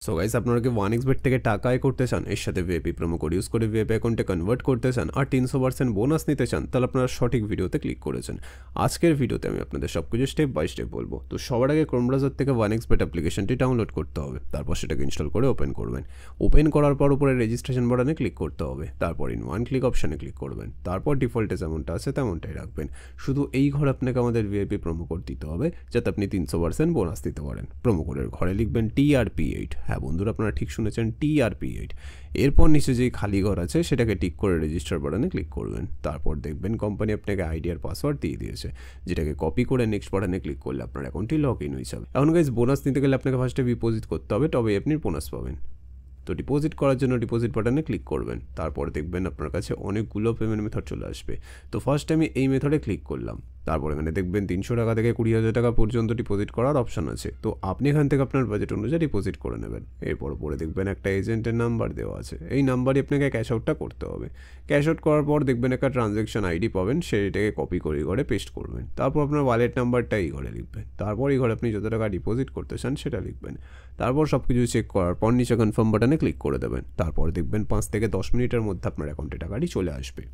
So guys, আপনারা কি 1xbet থেকে টাকা আয় করতে চান, এর সাথে ভিআইপি প্রোমো কোড ইউজ করে ভিআইপি অ্যাকাউন্টে কনভার্ট করতে চান আর 300% বোনাস নিতে চান, তাহলে আপনারা সঠিক ভিডিওতে ক্লিক করেছেন। আজকের ভিডিওতে আমি আপনাদের সব কিছু স্টেপ বাই স্টেপ বলবো। তো সবার আগে ক্রোম ব্রাউজার থেকে 1xbet অ্যাপ্লিকেশনটি ডাউনলোড করতে হবে, তারপর সেটাকে ইনস্টল করে ওপেন করবেন। ওপেন করার পর উপরে রেজিস্ট্রেশন বাটনে ক্লিক করতে হবে, তারপর ইন ওয়ান ক্লিক অপশানে ক্লিক করবেন, তারপর ডিফল্টে যেমনটা আছে তেমনটাই রাখবেন। শুধু এই ঘরে আপনাকে আমাদের ভিআইপি প্রোমো কোড দিতে হবে, যাতে আপনি 300% বোনাস দিতে পারেন। প্রোমো কোডের ঘরে লিখবেন TRP8। হ্যাঁ বন্ধুরা, আপনারা ঠিক শুনেছেন, TRP8। এরপর নিচে যেই খালি ঘর আছে সেটাকে টিক করে রেজিস্টার বাটনে ক্লিক করবেন। তারপর দেখবেন কোম্পানি আপনাকে আইডি আর পাসওয়ার্ড দিয়ে দিয়েছে, যেটাকে কপি করে নেক্সট বাটনে ক্লিক করলে আপনার অ্যাকাউন্টটি লগ ইন হয়ে যাবে। এখন গাইস, বোনাস নিতে গেলে আপনাকে ফার্স্টে ডিপোজিট করতে হবে, তবেই আপনি বোনাস পাবেন। তো ডিপোজিট করার জন্য ডিপোজিট বাটনে ক্লিক করবেন। তারপর দেখবেন আপনার কাছে অনেকগুলো পেমেন্ট মেথড চলে আসবে। তো ফার্স্ট আমি এই মেথডে ক্লিক করলাম। তারপর এখানে দেখবেন 300 টাকা থেকে 20,000 টাকা পর্যন্ত ডিপোজিট করার অপশান আছে। তো আপনি এখান থেকে আপনার বাজেট অনুযায়ী ডিপোজিট করে নেবেন। এরপর পরে দেখবেন একটা এজেন্টের নাম্বার দেওয়া আছে, এই নাম্বারই আপনাকে ক্যাশ আউটটা করতে হবে। ক্যাশ আউট করার পর দেখবেন একটা ট্রানজ্যাকশন আইডি পাবেন, সেইটাকে কপি করে এই ঘরে পেস্ট করবেন। তারপর আপনার ওয়ালেট নাম্বারটা এই ঘরে লিখবেন। তারপর এই ঘরে আপনি যত টাকা ডিপোজিট করতে চান সেটা লিখবেন। তারপর সব কিছু চেক করার পর নিচে কনফার্ম বাটনে ক্লিক করে দেবেন। তারপর দেখবেন 5 থেকে 10 মিনিটের মধ্যে আপনার অ্যাকাউন্টে টাকাটি চলে আসবে।